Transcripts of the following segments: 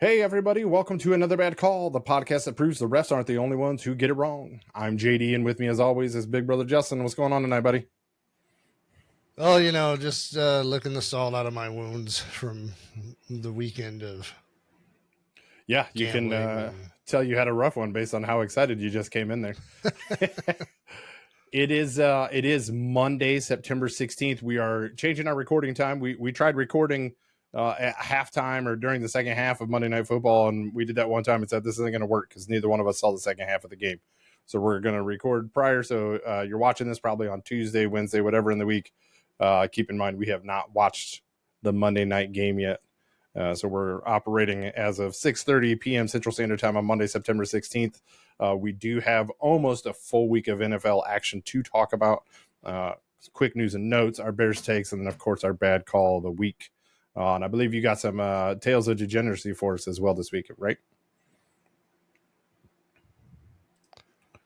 Hey, everybody, welcome to Another Bad Call, the podcast that proves the refs aren't the only ones who get it wrong. I'm JD, and with me, as always, is Big Brother Justin. What's going on tonight, buddy? Oh, just licking the salt out of my wounds from the weekend of Yeah, you can gambling. tell you had a rough one based on how excited you just came in there. It is Monday, September 16th. We are changing our recording time. We tried recording at halftime or during the second half of Monday Night Football, and we did that one time and said this isn't going to work because neither one of us saw the second half of the game. So we're going to record prior. So you're watching this probably on Tuesday, Wednesday, whatever in the week. Keep in mind we have not watched the Monday night game yet. So we're operating as of 6:30 p.m. Central Standard Time on Monday, September 16th. We do have almost a full week of NFL action to talk about. Quick news and notes, our Bears takes, and then, of course, our bad call of the week. And I believe you got some Tales of Degeneracy for us as well this week, right?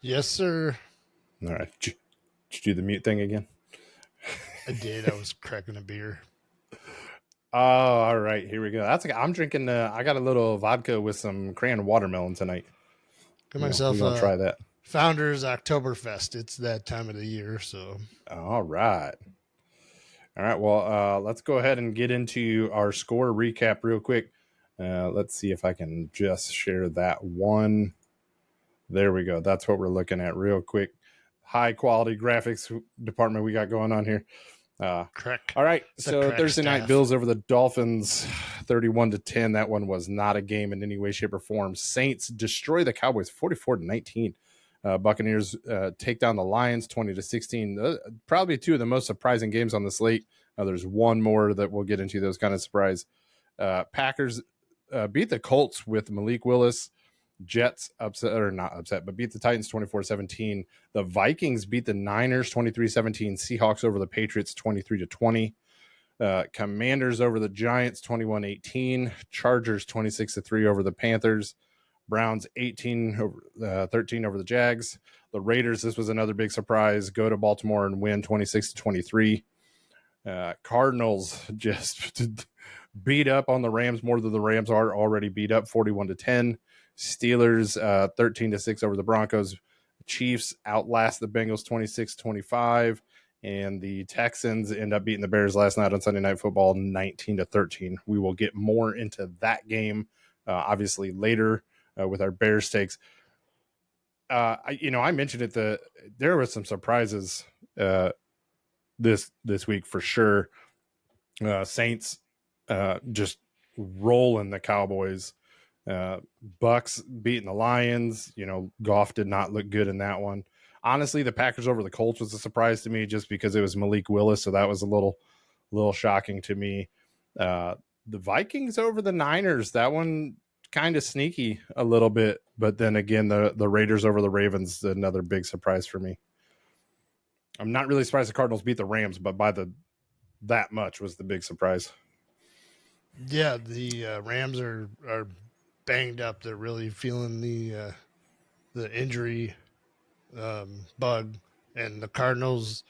Yes, sir. All right. Did you do the mute thing again? I did. I was cracking a beer. Oh, all right. Here we go. I'm drinking. I got a little vodka with some crayon watermelon tonight. Got myself we're gonna try that. Founders Oktoberfest. It's that time of the year, so. All right. Well, let's go ahead and get into our score recap real quick. Let's see if I can just share that one. There we go. That's what we're looking at real quick. High quality graphics department we got going on here. Crack. All right. So Thursday staff. night, Bills over the Dolphins, 31-10. That one was not a game in any way, shape, or form. Saints destroy the Cowboys, 44-19. Buccaneers take down the Lions, 20-16. Probably two of the most surprising games on the slate. There's one more that we'll get into those kind of surprise. Packers beat the Colts with Malik Willis. Jets upset, or not upset, but beat the Titans 24-17. The Vikings beat the Niners 23-17. Seahawks over the Patriots 23-20. Commanders over the Giants 21-18. Chargers 26-3 over the Panthers. Browns 18-13 over the Jags. The Raiders, this was another big surprise, go to Baltimore and win 26-23. Cardinals just beat up on the Rams more than the Rams are already beat up, 41-10. Steelers 13-6 over the Broncos. Chiefs outlast the Bengals 26-25. And the Texans end up beating the Bears last night on Sunday Night Football 19-13. We will get more into that game, obviously, later with our Bears takes. I mentioned it. There were some surprises this week for sure. Saints just rolling the Cowboys. Bucks beating the Lions. Goff did not look good in that one. Honestly, the Packers over the Colts was a surprise to me just because it was Malik Willis, so that was a little shocking to me. The Vikings over the Niners, that one kind of sneaky a little bit, but then again, the Raiders over the Ravens, another big surprise for me. I'm not really surprised the Cardinals beat the Rams, but by that much was the big surprise. Yeah, the Rams are banged up. They're really feeling the injury bug, and the Cardinals.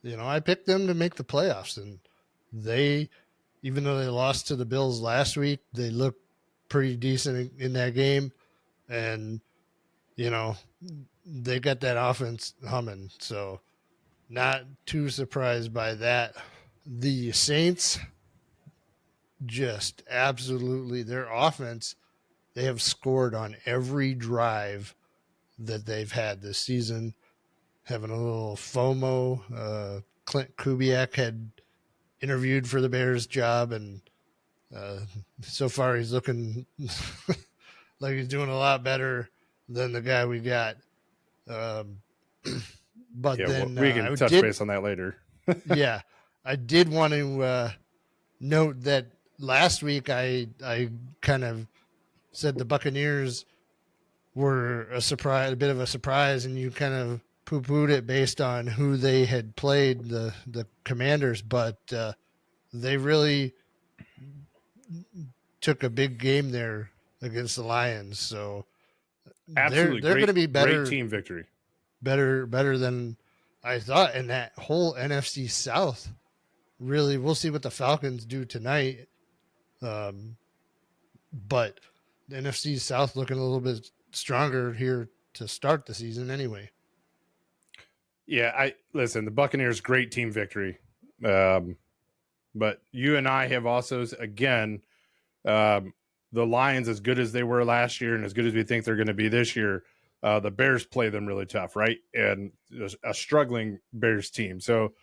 I picked them to make the playoffs, and they, even though they lost to the Bills last week, they looked pretty decent in that game, and they got that offense humming. So, not too surprised by that. The Saints, just absolutely, their offense, they have scored on every drive that they've had this season. Having a little FOMO. Clint Kubiak had interviewed for the Bears job, and so far he's looking like he's doing a lot better than the guy we got. But yeah, then we can touch base on that later. Yeah, I did want to note that last week I kind of said the Buccaneers were a bit of a surprise, and you kind of poo-pooed it based on who they had played, the Commanders, but they really took a big game there against the Lions. So absolutely, they're going to be better. Great team victory. Better than I thought. And that whole NFC South, really, we'll see what the Falcons do tonight. But the NFC South looking a little bit stronger here to start the season anyway. Yeah, I listen. The Buccaneers, great team victory, but you and I have also again the Lions, as good as they were last year and as good as we think they're going to be this year. The Bears play them really tough, right? And a struggling Bears team. So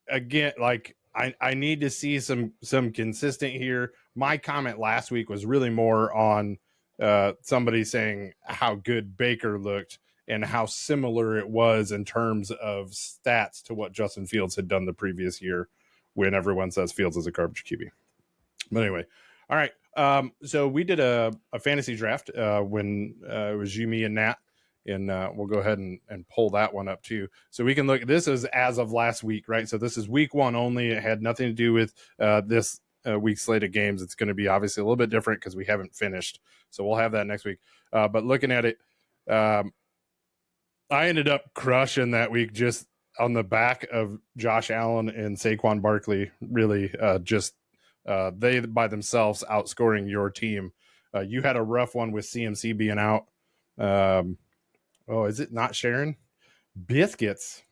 again, like I need to see some consistent here. My comment last week was really more on somebody saying how good Baker looked and how similar it was in terms of stats to what Justin Fields had done the previous year, when everyone says Fields is a garbage QB. But anyway, all right. So we did a fantasy draft when it was you, me, and Nat, and we'll go ahead and pull that one up too, so we can look. This is as of last week, right? So this is week one only. It had nothing to do with this week's slate of games. It's going to be obviously a little bit different because we haven't finished, so we'll have that next week. But looking at it, I ended up crushing that week just on the back of Josh Allen and Saquon Barkley. Really, just they by themselves outscoring your team. You had a rough one with CMC being out. Oh, is it not Sharon? Biscuits.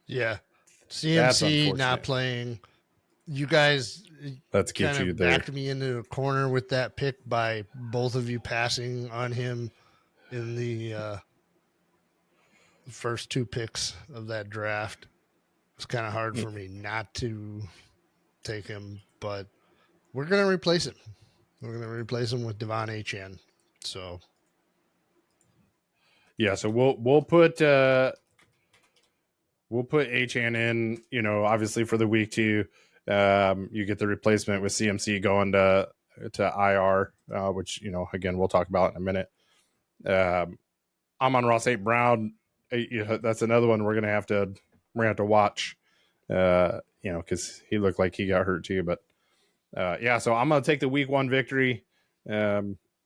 Yeah. CMC not playing. You guys let's get kind you of there. backed me into a corner with that pick by both of you passing on him in the first two picks of that draft. It's kind of hard for me not to take him, but we're going to replace him. We're going to replace him with Devon Achane. So yeah, so we'll put Achane in, you know, obviously for the week 2. You get the replacement with CMC going to IR, which, you know, again, we'll talk about in a minute. Amon-Ra St. Brown, that's another one we're gonna have to watch, you know, because he looked like he got hurt too. But yeah, so I'm gonna take the week 1 victory.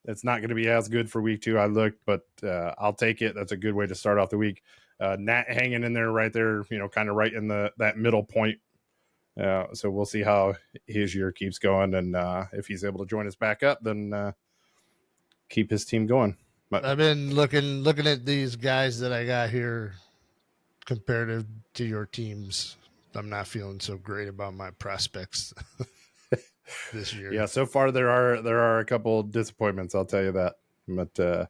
It's not gonna be as good for week 2. I looked, but I'll take it. That's a good way to start off the week. Nat hanging in there right there, you know, kind of right in that middle point. So we'll see how his year keeps going, and if he's able to join us back up, then keep his team going. But I've been looking at these guys that I got here comparative to your teams. I'm not feeling so great about my prospects this year. Yeah, so far there are a couple disappointments, I'll tell you that. But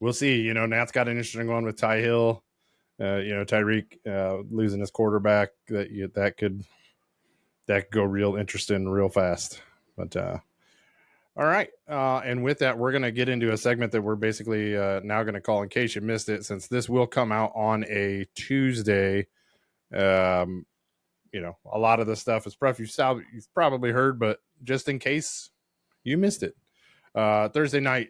we'll see. You know, Nat's got an interesting one with Ty Hill. You know, Tyreek losing his quarterback. That could go real interesting real fast. But all right. And with that, we're going to get into a segment that we're basically now going to call, in case you missed it, since this will come out on a Tuesday. You know, a lot of the stuff is you've probably heard, but just in case you missed it, Thursday night,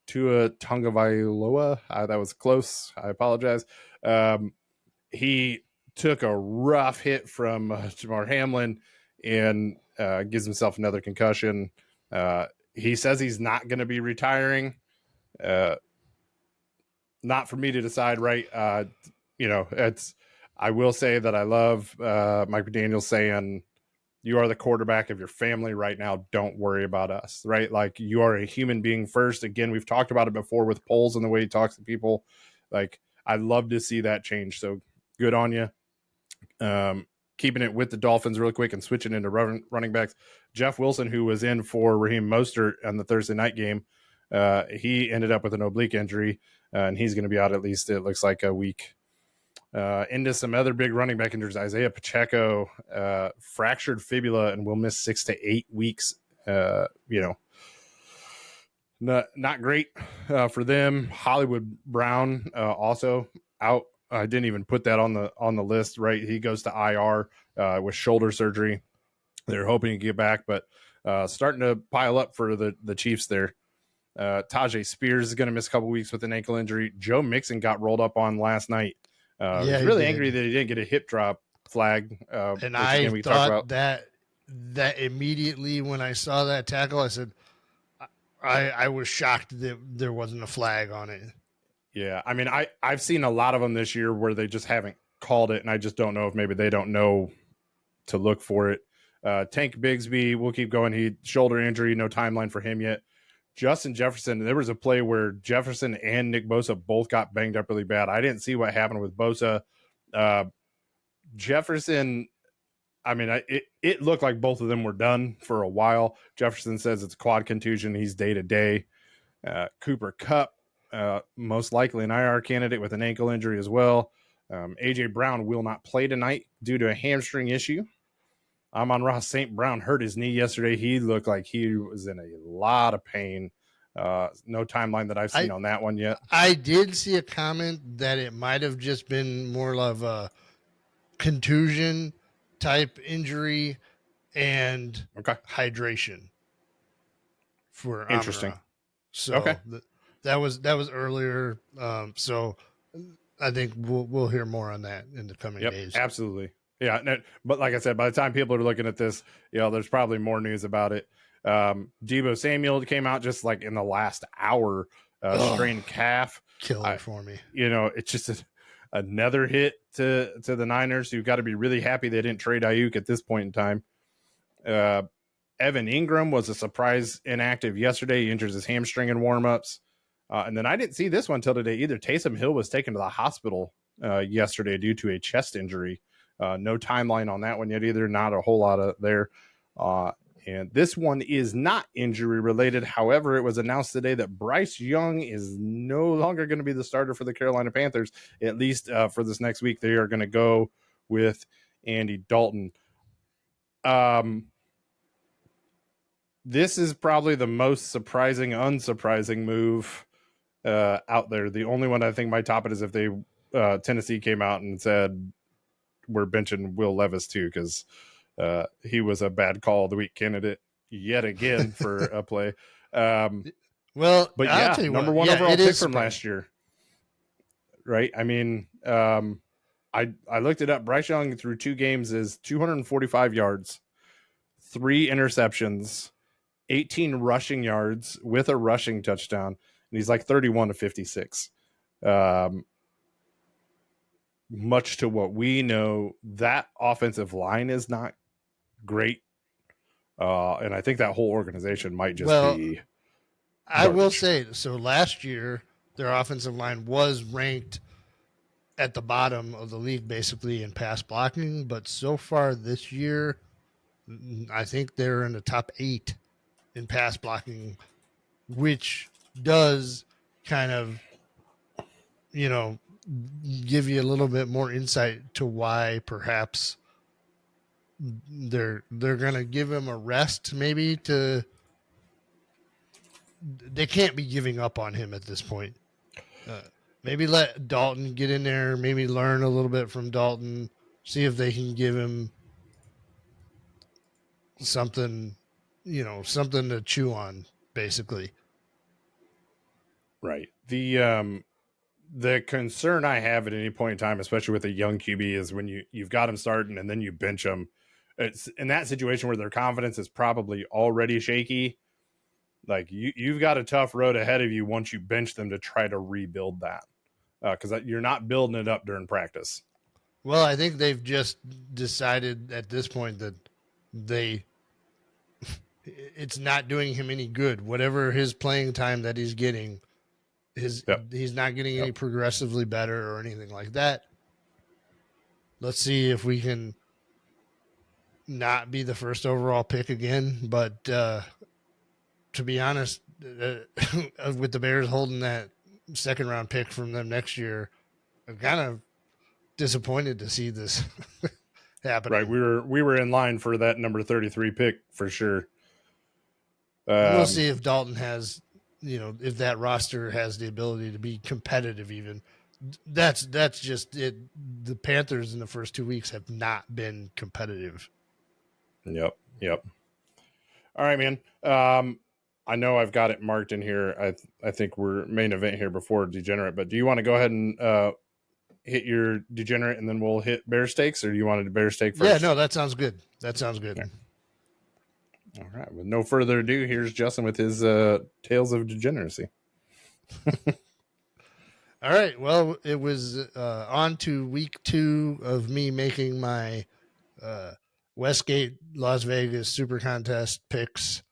Tua Tagovailoa, that was close. I apologize. He took a rough hit from Jamar Hamlin and gives himself another concussion. He says he's not going to be retiring. Not for me to decide, right? You know, I will say that I love Mike McDaniel saying, you are the quarterback of your family right now. Don't worry about us, right? Like, you are a human being first. Again, we've talked about it before with Poles and the way he talks to people. Like, I'd love to see that change. So good on you. Keeping it with the Dolphins real quick and switching into running backs. Jeff Wilson, who was in for Raheem Mostert on the Thursday night game, he ended up with an oblique injury, and he's going to be out at least, it looks like, a week. Into some other big running back injuries. Isaiah Pacheco, fractured fibula and will miss 6 to 8 weeks. You know, not great for them. Hollywood Brown also out. I didn't even put that on the list, right? He goes to IR with shoulder surgery. They're hoping to get back, but starting to pile up for the Chiefs there. Tajay Spears is going to miss a couple weeks with an ankle injury. Joe Mixon got rolled up on last night. He's really angry that he didn't get a hip drop flag. And which again, we talked about that immediately when I saw that tackle, I said, I was shocked that there wasn't a flag on it. Yeah, I mean, I've seen a lot of them this year where they just haven't called it, and I just don't know if maybe they don't know to look for it. Tank Bigsby, we'll keep going. He shoulder injury, no timeline for him yet. Justin Jefferson, there was a play where Jefferson and Nick Bosa both got banged up really bad. I didn't see what happened with Bosa. Jefferson, I mean, it looked like both of them were done for a while. Jefferson says it's a quad contusion. He's day to day. Cooper Kupp, most likely an IR candidate with an ankle injury as well. A.J. Brown will not play tonight due to a hamstring issue. Amon-Ra St. Brown hurt his knee yesterday. He looked like he was in a lot of pain. No timeline that I've seen on that one yet. I did see a comment that it might have just been more of a contusion type injury and hydration for Interesting. Amon-Ra. So that was earlier. So I think we'll hear more on that in the coming days. Absolutely. Yeah, but like I said, by the time people are looking at this, there's probably more news about it. Deebo Samuel came out just like in the last hour, strained calf. Killer for me. It's just another hit to the Niners. You've got to be really happy they didn't trade Ayuk at this point in time. Evan Ingram was a surprise inactive yesterday. He injures his hamstring in warmups. And then I didn't see this one till today either. Taysom Hill was taken to the hospital yesterday due to a chest injury. No timeline on that one yet either. Not a whole lot of there. And this one is not injury related. However, it was announced today that Bryce Young is no longer going to be the starter for the Carolina Panthers, at least for this next week. They are going to go with Andy Dalton. This is probably the most unsurprising move out there. The only one I think might top it is if Tennessee came out and said, we're benching Will Levis too, because he was a bad call of the week candidate yet again for a play. But yeah, number one overall pick from last year. Right? I mean, I looked it up. Bryce Young through 2 games is 245 yards, 3 interceptions, 18 rushing yards with a rushing touchdown, and he's like 31 to 56. Much to what we know, that offensive line is not great. And I think that whole organization might just be. I will say, so last year, their offensive line was ranked at the bottom of the league, basically, in pass blocking. But so far this year, I think they're in the top 8 in pass blocking, which does kind of, give you a little bit more insight to why perhaps they're going to give him a rest. Maybe they can't be giving up on him at this point. Maybe let Dalton get in there, maybe learn a little bit from Dalton, see if they can give him something, something to chew on, basically. Right. The concern I have at any point in time, especially with a young QB, is when you've got him starting and then you bench him. It's in that situation where their confidence is probably already shaky. Like you've got a tough road ahead of you once you bench them to try to rebuild that, because you're not building it up during practice. Well, I think they've just decided at this point that it's not doing him any good. Whatever his playing time that he's getting, he's not getting any progressively better or anything like that. Let's see if we can not be the first overall pick again. But to be honest, with the Bears holding that second round pick from them next year, I'm kind of disappointed to see this happening. Right. We were in line for that number 33 pick for sure. We'll see if Dalton has, if that roster has the ability to be competitive even. That's just it. The Panthers in the first 2 weeks have not been competitive. Yep. All right, man. I know I've got it marked in here. I think we're main event here before Degenerate, but do you want to go ahead and hit your Degenerate and then we'll hit Bear Steaks, or do you want to do Bear Steak first? Yeah, no, that sounds good. Okay. All right. With no further ado, here's Justin with his Tales of Degeneracy. All right. Well, it was on to week 2 of me making my Westgate, Las Vegas Super Contest picks.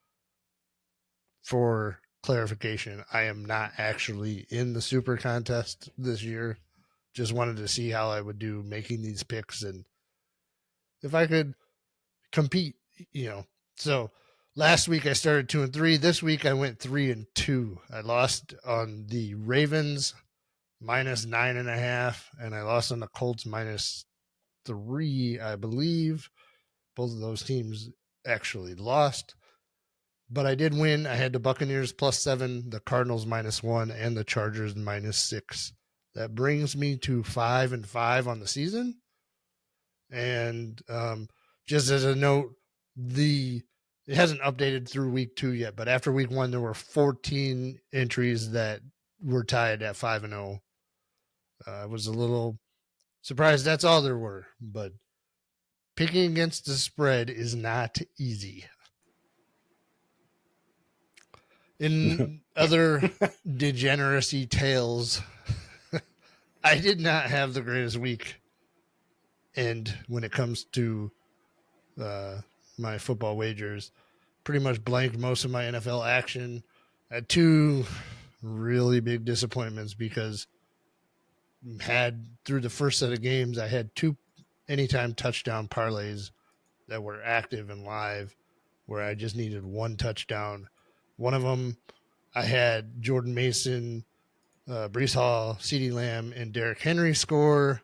For clarification, I am not actually in the Super Contest this year. Just wanted to see how I would do making these picks and if I could compete, So last week I started 2-3. This week I went 3-2. I lost on the Ravens -9.5, and I lost on the Colts -3, I believe. Both of those teams actually lost. But I did win. I had the Buccaneers +7, the Cardinals -1, and the Chargers -6. That brings me to 5-5 on the season. And just as a note, it hasn't updated through week 2 yet, but after week 1, there were 14 entries that were tied at 5-0. I was a little surprised that's all there were, but picking against the spread is not easy. In other degeneracy tales, I did not have the greatest week. And when it comes to my football wagers, pretty much blanked most of my NFL action. I had 2 really big disappointments because through the first set of games, I had 2 anytime touchdown parlays that were active and live where I just needed 1 touchdown. One of them, I had Jordan Mason, Brees Hall, CeeDee Lamb, and Derrick Henry score,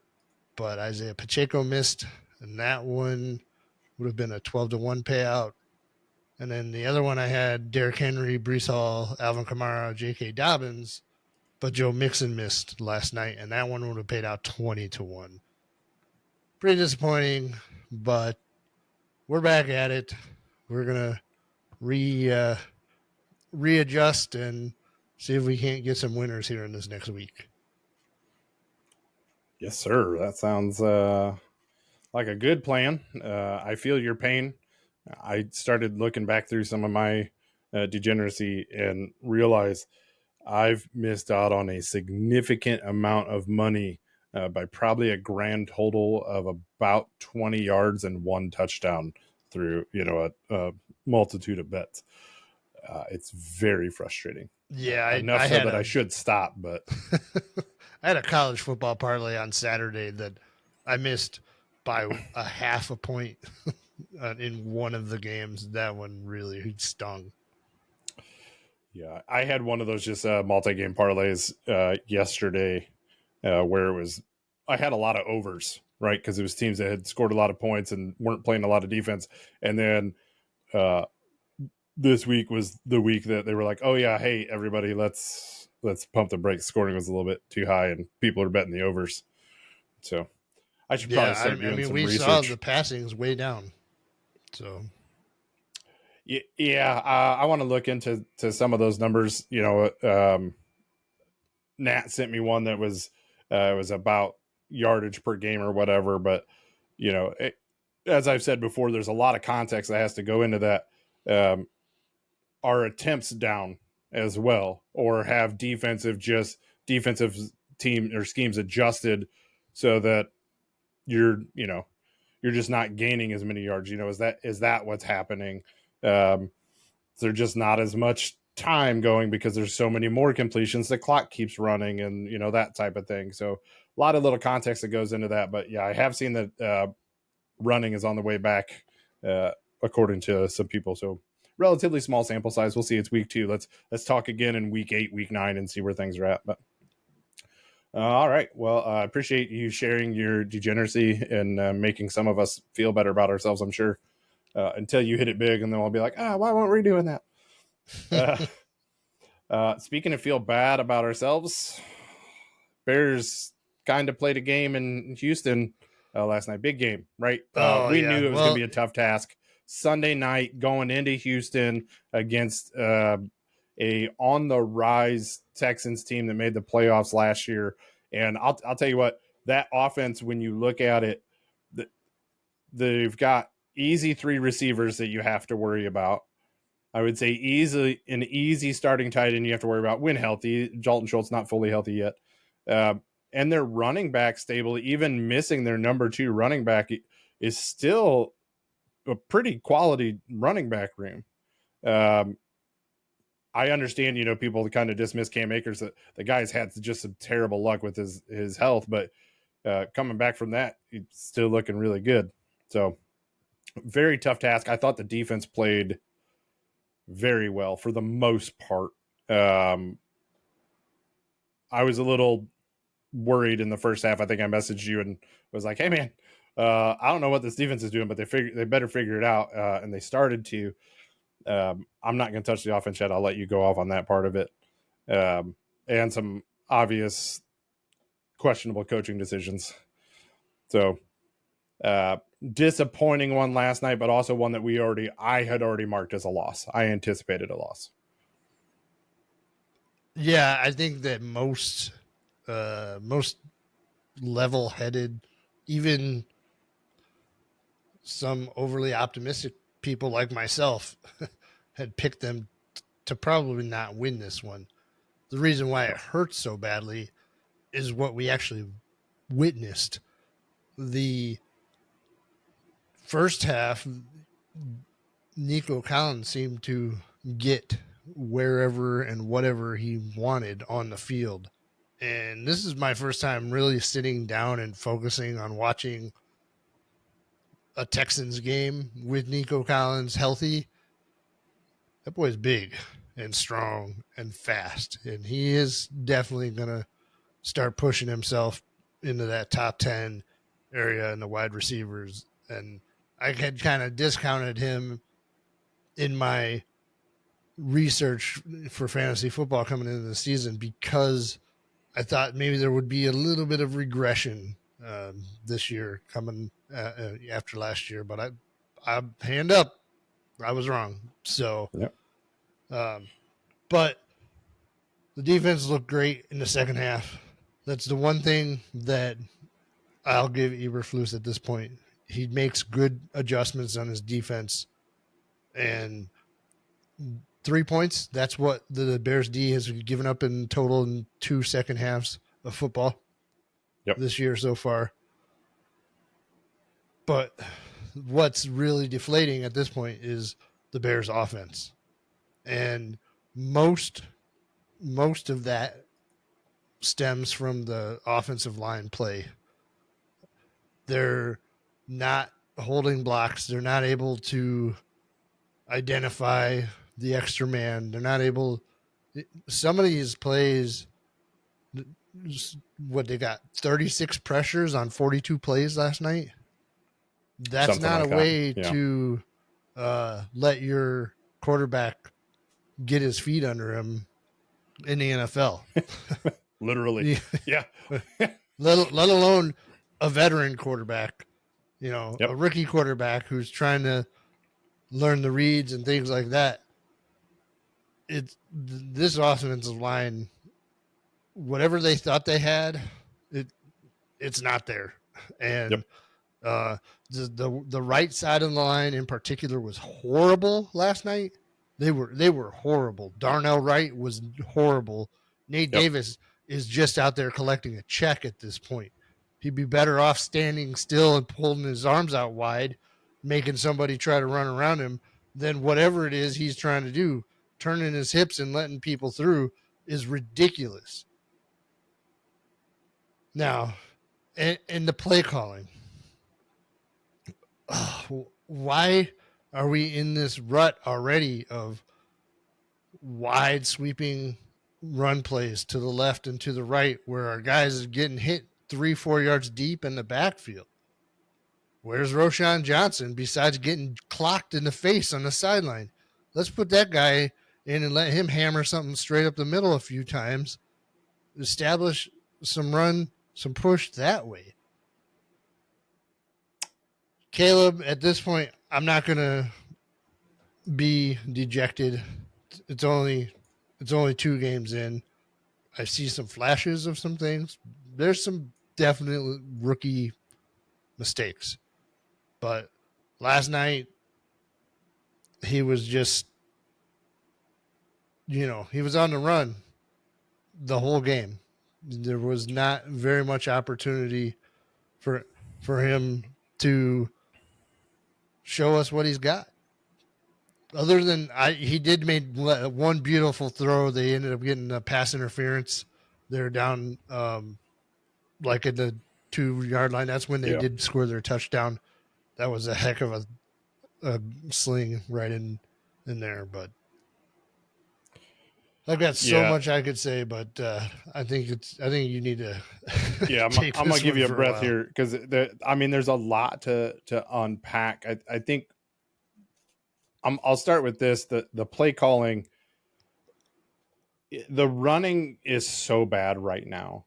but Isaiah Pacheco missed, and that one would have been a 12-1 payout. And then the other one I had Derrick Henry, Brees Hall, Alvin Kamara, J.K. Dobbins, but Joe Mixon missed last night, and that one would have paid out 20-1. Pretty disappointing, but we're back at it. We're going to readjust and see if we can't get some winners here in this next week. Yes, sir. That sounds like a good plan. I feel your pain. I started looking back through some of my degeneracy and realized I've missed out on a significant amount of money by probably a grand total of about 20 yards and 1 touchdown through, a multitude of bets. It's very frustrating. Yeah, enough so that I should stop, but I had a college football parlay on Saturday that I missed by a half a point in one of the games. That one really stung. Yeah, I had one of those just multi-game parlays yesterday where I had a lot of overs, right? Because it was teams that had scored a lot of points and weren't playing a lot of defense. And then this week was the week that they were like, oh yeah, hey everybody, let's pump the brakes. Scoring was a little bit too high and people are betting the overs. So I should probably start doing some research. We saw the passings way down. So yeah, I want to look into some of those numbers. Nat sent me one that was about yardage per game or whatever, but as I've said before, there's a lot of context that has to go into that. Are attempts down as well, or have defensive team or schemes adjusted so that you're just not gaining as many yards? Is that what's happening? There's just not as much time going because there's so many more completions. The clock keeps running and, that type of thing. So a lot of little context that goes into that. But yeah, I have seen that running is on the way back, according to some people. So relatively small sample size. We'll see. It's week 2. Let's talk again in week 8, week 9 and see where things are at. But all right. Well, I appreciate you sharing your degeneracy and making some of us feel better about ourselves, I'm sure. Until you hit it big, and then I'll be like, why weren't we doing that? Speaking of feel bad about ourselves, Bears kind of played a game in Houston last night. Big game, right? We knew it was going to be a tough task. Sunday night going into Houston against a on the rise Texans team that made the playoffs last year. And I'll tell you what, that offense, when you look at it, they've got easy 3 receivers that you have to worry about. I would say an easy starting tight end you have to worry about when healthy. Dalton Schultz not fully healthy yet. And their running back stable, even missing their number 2 running back, is still a pretty quality running back room. I understand, people kind of dismiss Cam Akers. The guy's had just some terrible luck with his health, but coming back from that, he's still looking really good. So very tough task. I thought the defense played very well for the most part. I was a little worried in the first half. I think I messaged you and was like, "Hey man, I don't know what this defense is doing, but they better figure it out." And they started to. I'm not going to touch the offense yet. I'll let you go off on that part of it, and some obvious questionable coaching decisions. So disappointing one last night, but also one that I had already marked as a loss. I anticipated a loss. Yeah, I think that most level-headed, even some overly optimistic people like myself had picked them to probably not win this one. The reason why it hurts so badly is what we actually witnessed. The first half, Nico Collins seemed to get wherever and whatever he wanted on the field. And this is my first time really sitting down and focusing on watching a Texans game with Nico Collins healthy. That boy's big and strong and fast, and he is definitely going to start pushing himself into that top 10 area in the wide receivers. And I had kind of discounted him in my research for fantasy football coming into the season because I thought maybe there would be a little bit of regression this year coming after last year. But I hand up, I was wrong. So, Yep. But the defense looked great in the second half. That's the one thing that I'll give Eberflus at this point. He makes good adjustments on his defense, and 3 points. That's what the Bears D has given up in total in 2 second halves of football this year so far. But what's really deflating at this point is the Bears offense. And most of that stems from the offensive line play. They're not holding blocks. They're not able to identify the extra man. They're not able. Some of these plays, what they got 36 pressures on 42 plays last night. That's Something not like a way that. Yeah. to let your quarterback get his feet under him in the NFL. Literally. Yeah. let alone a veteran quarterback, a rookie quarterback who's trying to learn the reads and things like that. This offensive line, whatever they thought they had, it's not there. And the right side of the line in particular was horrible last night. They were horrible. Darnell Wright was horrible. Nate Davis is just out there collecting a check at this point. He'd be better off standing still and pulling his arms out wide, making somebody try to run around him, than whatever it is he's trying to do. Turning his hips and letting people through is ridiculous. Now, and the play calling. Why are we in this rut already of wide sweeping run plays to the left and to the right where our guys are getting hit 3-4 yards deep in the backfield? Where's Roshan Johnson besides getting clocked in the face on the sideline? Let's put that guy in and let him hammer something straight up the middle a few times. Establish some run, some push that way. Caleb, at this point, I'm not going to be dejected. It's only 2 games in. I see some flashes of some things. There's some definite rookie mistakes. But last night, he was just, he was on the run the whole game. There was not very much opportunity for him to show us what he's got. Other than he did make one beautiful throw. They ended up getting a pass interference. They're down like at the 2-yard line. That's when they did score their touchdown. That was a heck of a sling right in there. But I've got so much I could say, but I think you need to. Yeah, I'm gonna give you a breath here because there's a lot to unpack. I think I'll start with this: the play calling, the running is so bad right now.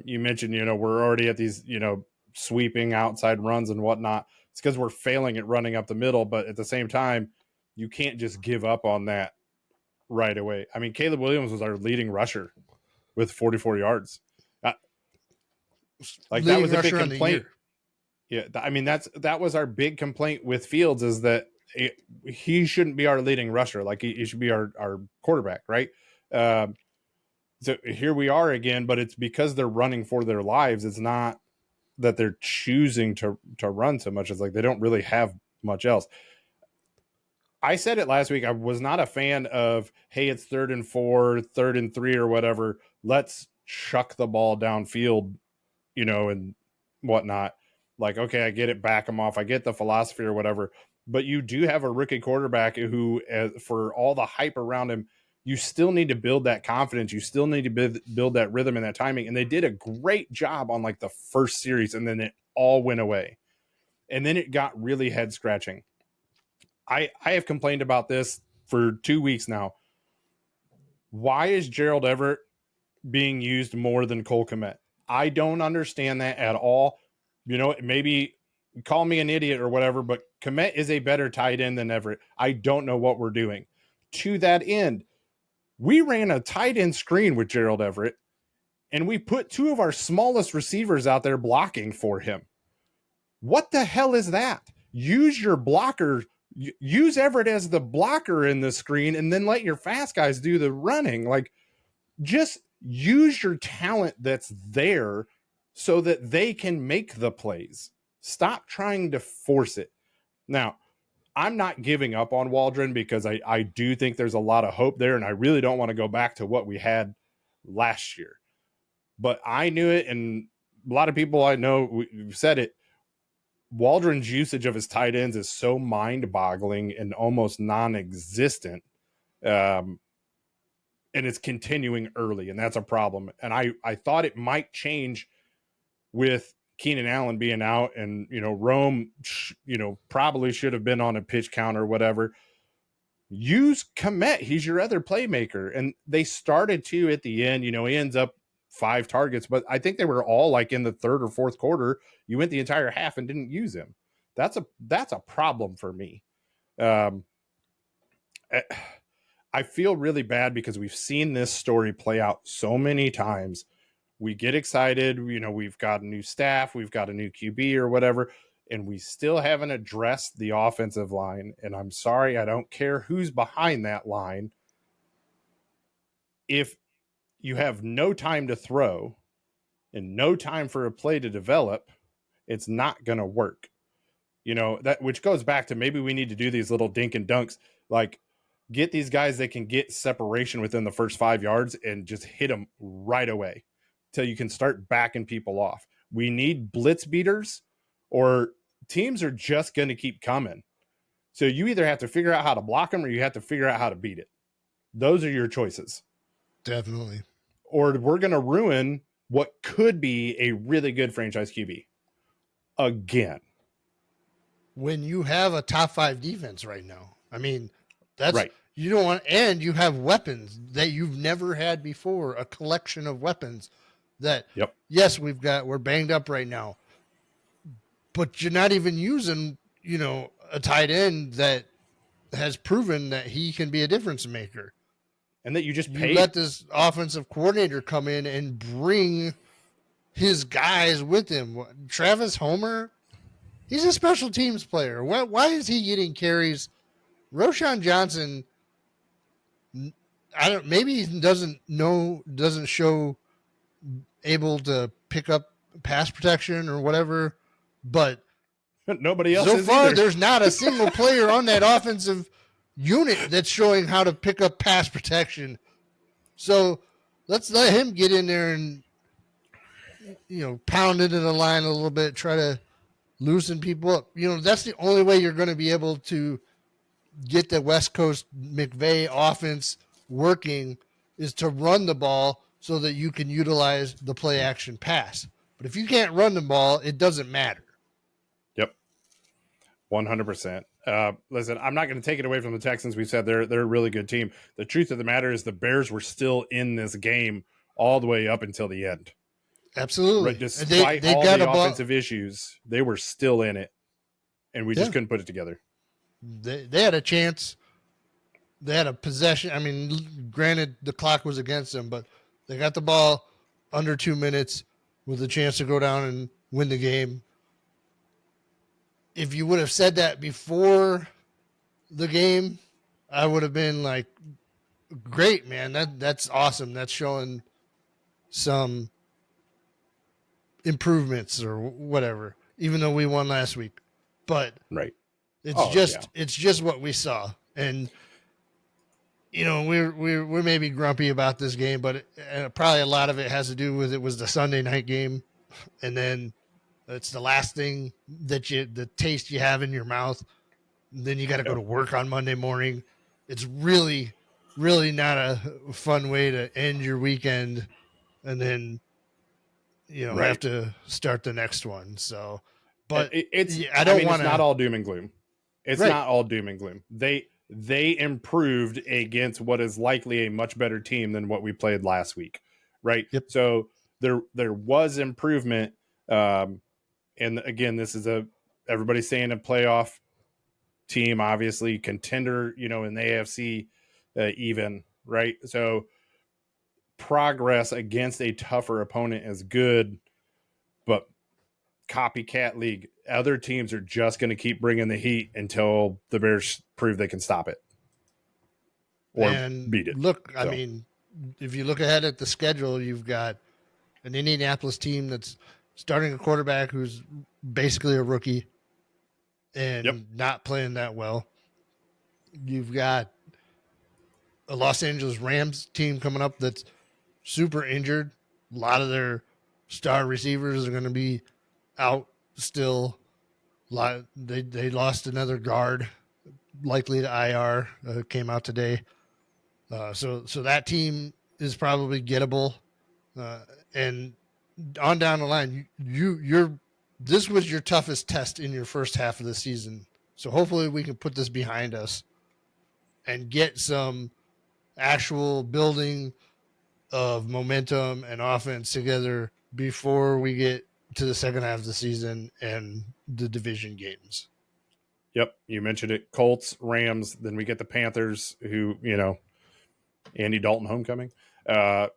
You mentioned, we're already at these, sweeping outside runs and whatnot. It's because we're failing at running up the middle, but at the same time, you can't just give up on that right away. I mean, Caleb Williams was our leading rusher with 44 yards. That was a big complaint. Yeah, I mean that was our big complaint with Fields is that he shouldn't be our leading rusher. Like he should be our quarterback, right? So here we are again, but it's because they're running for their lives. It's not that they're choosing to run so much. It's like they don't really have much else. I said it last week. I was not a fan of, hey, it's 3rd and 4, 3rd and 3 or whatever. Let's chuck the ball downfield, and whatnot. Like, okay, I get it, back them off. I get the philosophy or whatever. But you do have a rookie quarterback who, for all the hype around him, you still need to build that confidence. You still need to build that rhythm and that timing. And they did a great job on like the first series, and then it all went away. And then it got really head scratching. I have complained about this for 2 weeks now. Why is Gerald Everett being used more than Cole Kmet? I don't understand that at all. Maybe call me an idiot or whatever, but Kmet is a better tight end than Everett. I don't know what we're doing. To that end, we ran a tight end screen with Gerald Everett, and we put 2 of our smallest receivers out there blocking for him. What the hell is that? Use your blocker. Use Everett as the blocker in the screen, and then let your fast guys do the running. Like, just use your talent that's there so that they can make the plays. Stop trying to force it. Now, I'm not giving up on Waldron because I do think there's a lot of hope there, and I really don't want to go back to what we had last year. But I knew it, and a lot of people I know we've said it. Waldron's usage of his tight ends is so mind-boggling and almost non-existent. And it's continuing early, and that's a problem. And I thought it might change with Keenan Allen being out, and, Rome, probably should have been on a pitch count or whatever. Use Kmet. He's your other playmaker. And they started to at the end, he ends up 5 targets, but I think they were all like in the 3rd or 4th quarter. You went the entire half and didn't use him. That's a problem for me. I feel really bad because we've seen this story play out so many times. We get excited, we've got a new staff, we've got a new QB or whatever, and we still haven't addressed the offensive line. And I'm sorry, I don't care who's behind that line. If you have no time to throw and no time for a play to develop, it's not going to work. That, which goes back to maybe we need to do these little dink and dunks, like get these guys that can get separation within the first 5 yards and just hit them right away till you can start backing people off. We need blitz beaters, or teams are just going to keep coming. So you either have to figure out how to block them or you have to figure out how to beat it. Those are your choices. Definitely. Or we're going to ruin what could be a really good franchise QB again. When you have a top 5 defense right now, I mean, that's right. You don't want, and you have weapons that you've never had before, a collection of weapons that, yes, we're banged up right now, but you're not even using, a tight end that has proven that he can be a difference maker. And that you just paid. You let this offensive coordinator come in and bring his guys with him. Travis Homer, he's a special teams player. Why is he getting carries? Roshan Johnson, maybe he doesn't show able to pick up pass protection or whatever, but Nobody else So is far, either. there's not a single player on that offensive unit that's showing how to pick up pass protection. So let's let him get in there and, pound into the line a little bit, try to loosen people up. That's the only way you're going to be able to get the West Coast McVay offense working is to run the ball so that you can utilize the play action pass. But if you can't run the ball, it doesn't matter. Yep. 100%. Listen, I'm not going to take it away from the Texans. We said they're a really good team. The truth of the matter is the Bears were still in this game all the way up until the end. Absolutely. Right? Despite they all got the offensive issues, they were still in it, and we just couldn't put it together. They had a chance. They had a possession. I mean, granted, the clock was against them, but they got the ball under 2 minutes with a chance to go down and win the game. If you would have said that before the game, I would have been like, great, man. That's awesome. That's showing some improvements or whatever, even though we won last week. But right. It's just what we saw. And we're maybe grumpy about this game, but probably a lot of it has to do with it was the Sunday night game, and then it's the last thing the taste you have in your mouth. And then you got to go to work on Monday morning. It's really, really not a fun way to end your weekend, and then have to start the next one. So, but it's want not all doom and gloom. It's not all doom and gloom. They improved against what is likely a much better team than what we played last week, right? Yep. So there was improvement, and again, this is everybody's saying a playoff team, obviously contender, in the AFC, even, right? So progress against a tougher opponent is good, but copycat league, other teams are just going to keep bringing the heat until the Bears prove they can stop it or beat it. Look, I mean, if you look ahead at the schedule, you've got an Indianapolis team that's starting a quarterback who's basically a rookie and not playing that well. You've got a Los Angeles Rams team coming up that's super injured. A lot of their star receivers are going to be out still. They lost another guard, likely to IR, came out today. So that team is probably gettable. And on down the line, this was your toughest test in your first half of the season. So hopefully we can put this behind us and get some actual building of momentum and offense together before we get to the second half of the season and the division games. Yep. You mentioned it. Colts, Rams, then we get the Panthers who, Andy Dalton homecoming. Then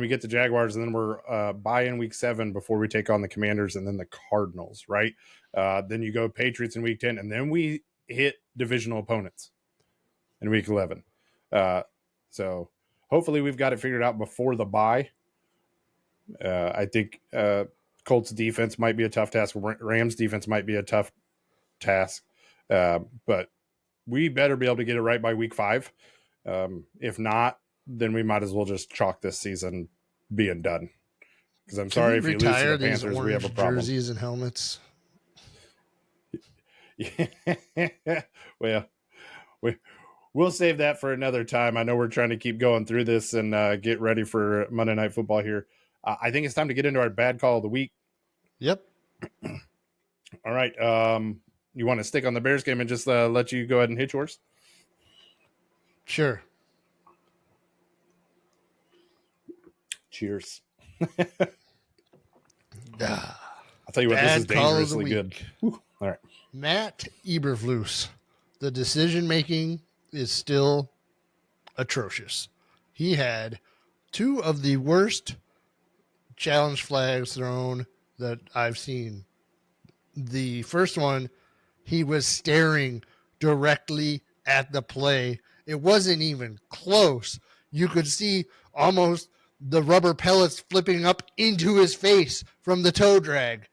we get the Jaguars, and then we're bye-in week 7 before we take on the Commanders and then the Cardinals, right? Then you go Patriots in week 10, and then we hit divisional opponents in week 11. So hopefully we've got it figured out before the bye. I think Colts defense might be a tough task. Rams defense might be a tough task. But we better be able to get it right by week 5. If not, then we might as well just chalk this season being done. Because I'm sorry, if you lose to the Panthers, we have a problem. Jerseys and helmets. Well, we'll save that for another time. I know we're trying to keep going through this and get ready for Monday Night Football here. I think it's time to get into our bad call of the week. Yep. All right. You want to stick on the Bears game and just let you go ahead and hit yours? Sure. Cheers. I'll tell you what, this is dangerously good. Whew. All right. Matt Eberflus. The decision-making is still atrocious. He had 2 of the worst challenge flags thrown that I've seen. The first one, he was staring directly at the play. It wasn't even close. You could see almost the rubber pellets flipping up into his face from the toe drag.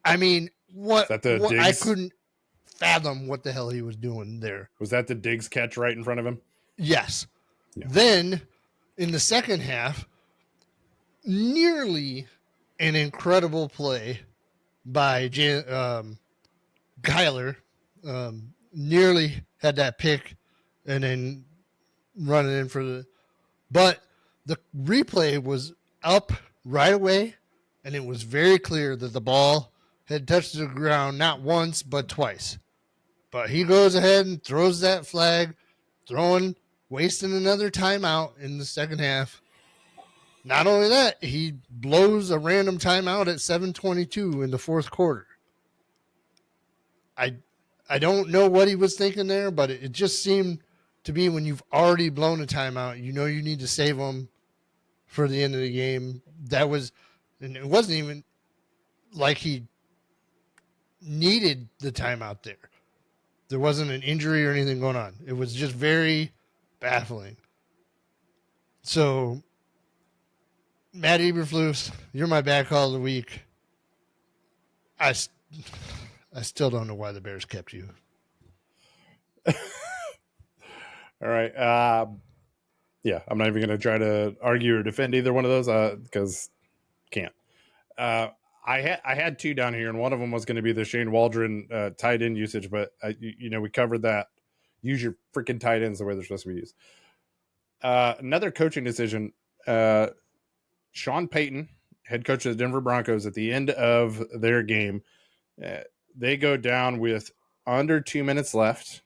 I mean, Is that the what I Diggs? couldn't fathom what the hell he was doing there. Was that the Diggs catch right in front of him? Yes. Yeah. Then in the second half, nearly an incredible play by Kyler. Nearly had that pick and then running in for the. But the replay was up right away, and it was very clear that the ball had touched the ground not once but twice. But he goes ahead and throws that flag, wasting another timeout in the second half. Not only that, he blows a random timeout at 7:22 in the fourth quarter. I don't know what he was thinking there, but it just seemed to be when you've already blown a timeout, you know you need to save them for the end of the game. And it wasn't even like he needed the timeout there. There wasn't an injury or anything going on. It was just very baffling. So, Matt Eberflus, you're my bad call of the week. I still don't know why the Bears kept you. All right. Yeah, I'm not even going to try to argue or defend either one of those because can't. I had two down here, and one of them was going to be the Shane Waldron tight end usage, but we covered that. Use your freaking tight ends the way they're supposed to be used. Another coaching decision. Sean Payton, head coach of the Denver Broncos, at the end of their game, they go down with under 2 minutes left.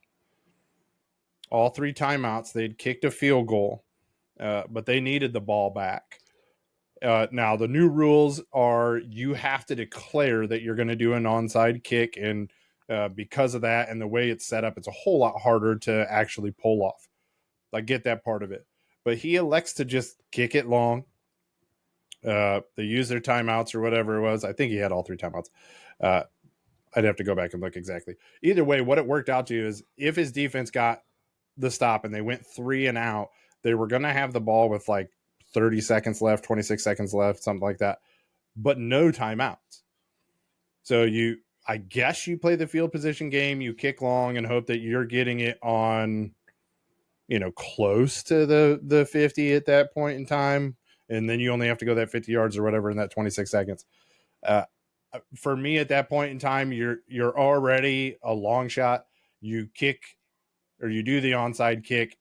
All three timeouts. They'd kicked a field goal, but they needed the ball back. Now, the new rules are you have to declare that you're going to do an onside kick, and because of that and the way it's set up, it's a whole lot harder to actually pull off. I get that part of it. But he elects to just kick it long. They use their timeouts or whatever it was. I think he had all three timeouts. I'd have to go back and look exactly. Either way, what it worked out to is if his defense got the stop and they went 3 and out, they were going to have the ball with like 30 seconds left, 26 seconds left, something like that, but no timeouts. So I guess you play the field position game, you kick long and hope that you're getting it on, close to the 50 at that point in time. And then you only have to go that 50 yards or whatever in that 26 seconds. For me at that point in time, you're already a long shot. You kick or you do the onside kick.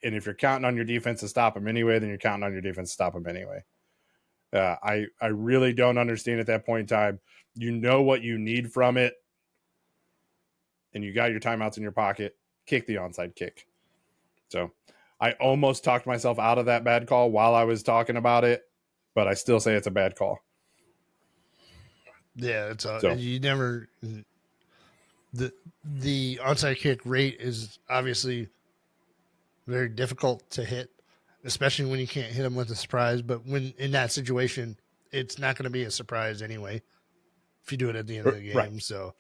And if you're counting on your defense to stop them anyway, then you're counting on your defense to stop them anyway. I really don't understand at that point in time. You know what you need from it, and you got your timeouts in your pocket. Kick the onside kick. So I almost talked myself out of that bad call while I was talking about it, but I still say it's a bad call. Yeah, you never. The onside kick rate is obviously very difficult to hit, especially when you can't hit them with a surprise. But when in that situation, it's not going to be a surprise anyway if you do it at the end of the game. Right. So,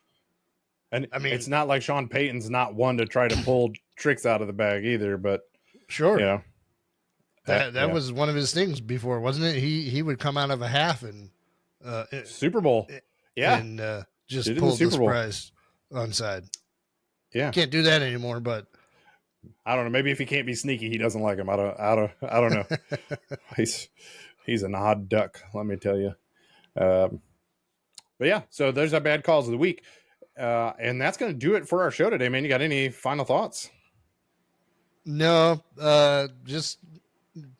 and I mean, it's not like Sean Payton's not one to try to pull tricks out of the bag either. But sure, that was one of his things before, wasn't it? He would come out of a half and Super Bowl, and just pull the surprise onside. Yeah, can't do that anymore, but. I don't know. Maybe if he can't be sneaky, he doesn't like him. I don't know. He's an odd duck, let me tell you. But yeah, so there's our bad calls of the week, and that's going to do it for our show today, man. You got any final thoughts? No, just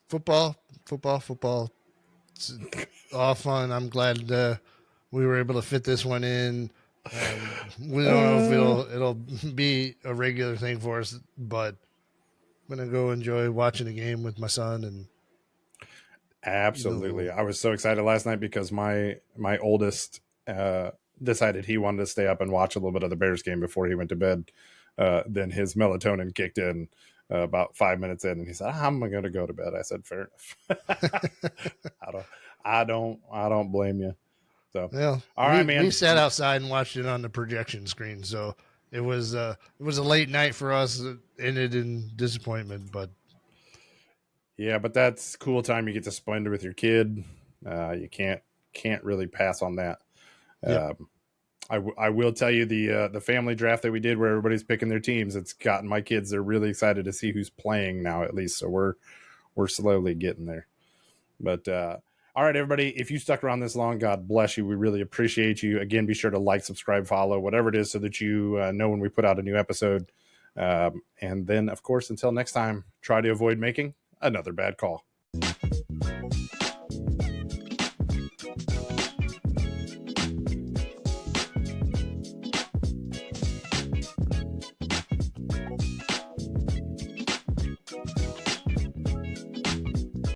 football. It's all fun. I'm glad we were able to fit this one in. We don't know if it'll be a regular thing for us, but I'm gonna go enjoy watching the game with my son. And absolutely, I was so excited last night because my oldest decided he wanted to stay up and watch a little bit of the Bears game before he went to bed. Then his melatonin kicked in about 5 minutes in, and he said, "I'm gonna go to bed." I said, "Fair enough." I don't blame you. So, all right, man. We sat outside and watched it on the projection screen, so it was a late night for us. It ended in disappointment, but that's cool time you get to spend with your kid. You can't really pass on that. Yep. I will tell you the family draft that we did where everybody's picking their teams. It's gotten my kids. They're really excited to see who's playing now, at least. So we're slowly getting there. But all right, everybody, if you stuck around this long, God bless you. We really appreciate you. Again, be sure to like, subscribe, follow, whatever it is, so that you know when we put out a new episode. And then, of course, until next time, try to avoid making another bad call.